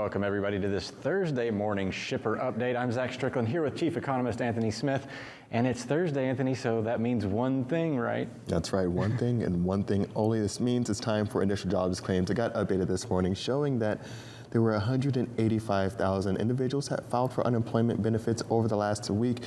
welcome everybody to this Thursday morning shipper update. I'm Zach Strickland here with Chief Economist Anthony Smith, and it's Thursday, Anthony, so that means one thing, right? That's right, one thing and one thing only. This means it's time for initial jobs claims. I got updated this morning showing that there were 185,000 individuals that filed for unemployment benefits over the last week.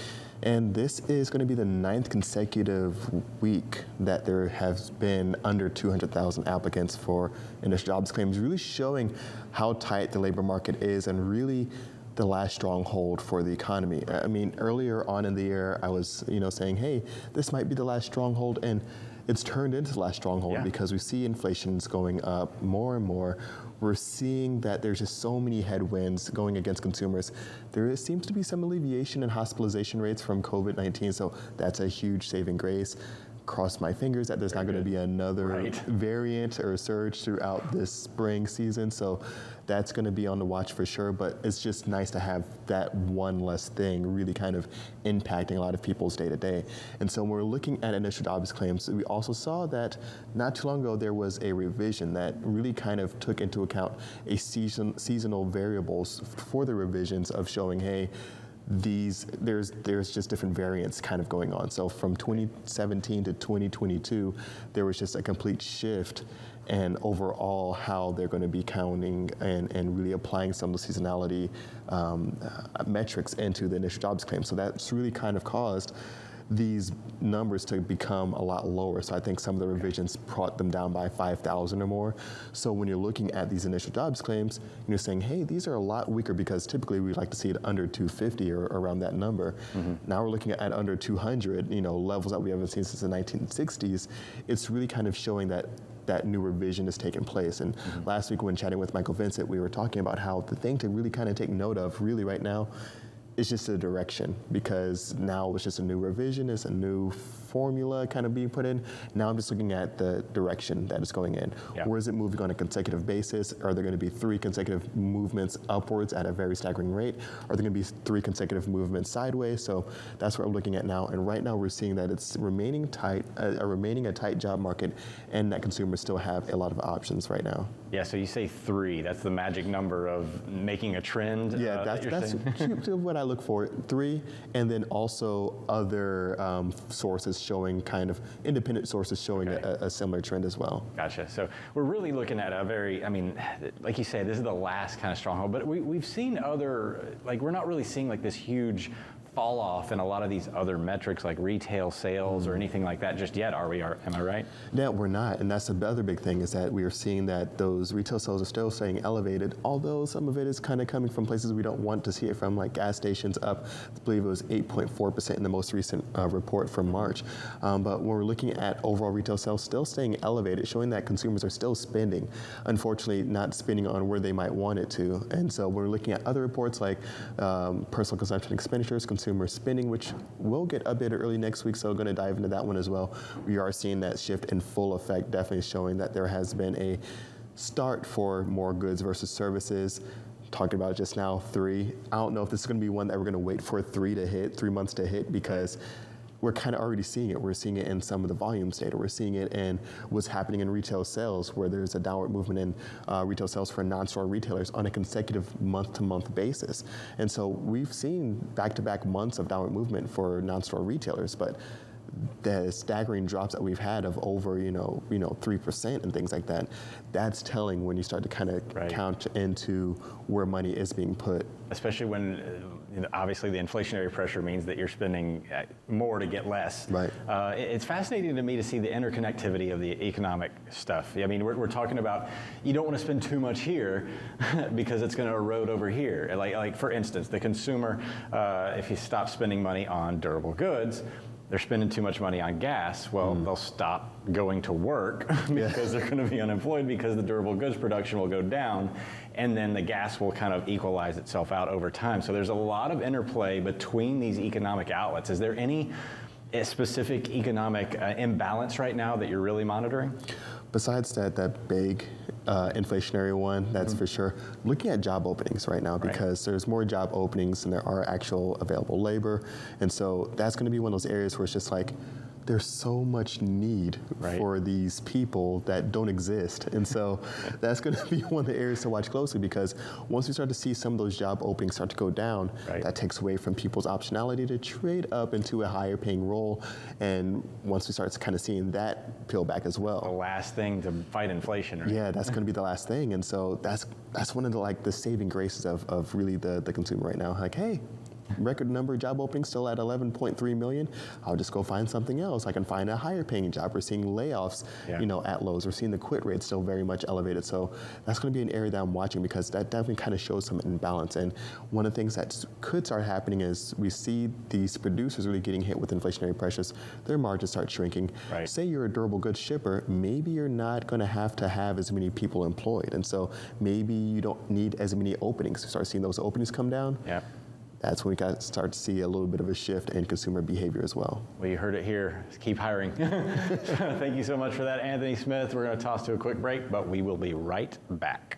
And this is going to be the 9th consecutive week that there has been under 200,000 applicants for initial jobs claims, really showing how tight the labor market is and really the last stronghold for the economy. I mean, earlier on in the year, I was, saying, hey, this might be the last stronghold, and it's turned into the last stronghold because we see inflation's going up more and more. We're seeing that there's just so many headwinds going against consumers. There seems to be some alleviation in hospitalization rates from COVID-19, so that's a huge saving grace. Cross my fingers that there's not going to be another variant or surge throughout this spring season, so that's going to be on the watch for sure, but it's just nice to have that one less thing really kind of impacting a lot of people's day to day. And so when we're looking at initial jobs claims, we also saw that not too long ago there was a revision that really kind of took into account a seasonal variables for the revisions of showing, hey, there's just different variants kind of going on. So from 2017 to 2022, there was just a complete shift and overall how they're going to be counting and really applying some of the seasonality metrics into the initial jobs claim. So that's really kind of caused these numbers to become a lot lower. So I think some of the revisions brought them down by 5,000 or more. So when you're looking at these initial jobs claims, and you're saying, hey, these are a lot weaker because typically we'd like to see it under 250 or around that number. Now we're looking at under 200, levels that we haven't seen since the 1960s. It's really kind of showing that new revision has taken place. And last week when chatting with Michael Vincent, we were talking about how the thing to really kind of take note of really right now it's just a direction, because now it's just a new revision, it's a new formula kind of being put in. Now I'm just looking at the direction that it's going in. Where is it moving on a consecutive basis? Are there going to be 3 consecutive movements upwards at a very staggering rate? Are there going to be 3 consecutive movements sideways? So that's what we're looking at now. And right now we're seeing that it's remaining tight, remaining a tight job market, and that consumers still have a lot of options right now. Yeah, so you say 3, that's the magic number of making a trend? Yeah, that's what I look for, 3, and then also other sources showing, kind of independent sources showing a similar trend as well. Gotcha. So we're really looking at a very, like you say, this is the last kind of stronghold, but we've seen other, we're not really seeing this huge fall off in a lot of these other metrics like retail sales or anything like that just yet, are we? Am I right? No, we're not, and that's the other big thing, is that we are seeing that those retail sales are still staying elevated, although some of it is kind of coming from places we don't want to see it from, like gas stations up, I believe it was 8.4% in the most recent report from March. But when we're looking at overall retail sales still staying elevated, showing that consumers are still spending, unfortunately not spending on where they might want it to. And so we're looking at other reports like personal consumption expenditures, consumer spending, which we'll get updated early next week, so we're going to dive into that one as well. We are seeing that shift in full effect, definitely showing that there has been a start for more goods versus services. Talking about just now 3. I don't know if this is going to be one that we're going to wait for 3 months to hit, because we're kind of already seeing it. We're seeing it in some of the volumes data. We're seeing it in what's happening in retail sales, where there's a downward movement in retail sales for non-store retailers on a consecutive month-to-month basis. And so we've seen back-to-back months of downward movement for non-store retailers, but the staggering drops that we've had of over 3% and things like that, that's telling when you start to kind of count into where money is being put. Especially when obviously the inflationary pressure means that you're spending more to get less. Right. It's fascinating to me to see the interconnectivity of the economic stuff. I mean, we're talking about, you don't want to spend too much here because it's going to erode over here. Like for instance, the consumer, if you stop spending money on durable goods, they're spending too much money on gas, well, they'll stop going to work because they're going to be unemployed, because the durable goods production will go down, and then the gas will kind of equalize itself out over time. So there's a lot of interplay between these economic outlets. Is there any specific economic imbalance right now that you're really monitoring? Besides that big inflationary one, that's for sure. Looking at job openings right now, because there's more job openings than there are actual available labor. And so that's going to be one of those areas where it's just like, there's so much need Right. for these people that don't exist. And so that's going to be one of the areas to watch closely, because once we start to see some of those job openings start to go down, Right. that takes away from people's optionality to trade up into a higher paying role. And once we start kind of seeing that peel back as The well, last thing to fight inflation, right? yeah, that's going to be the last thing. And so that's one of the the saving graces of really the consumer right now. Like, hey, record number of job openings still at 11.3 million. I'll just go find something else. I can find a higher paying job. We're seeing layoffs, Yeah. at Lowe's. We're seeing the quit rate still very much elevated. So that's going to be an area that I'm watching, because that definitely kind of shows some imbalance. And one of the things that could start happening is we see these producers really getting hit with inflationary pressures. Their margins start shrinking. Right. Say you're a durable goods shipper, maybe you're not going to have as many people employed. And so maybe you don't need as many openings. You start seeing those openings come down. Yeah. That's when we got to start to see a little bit of a shift in consumer behavior as well. Well, you heard it here. Keep hiring. Thank you so much for that, Anthony Smith. We're going to toss to a quick break, but we will be right back.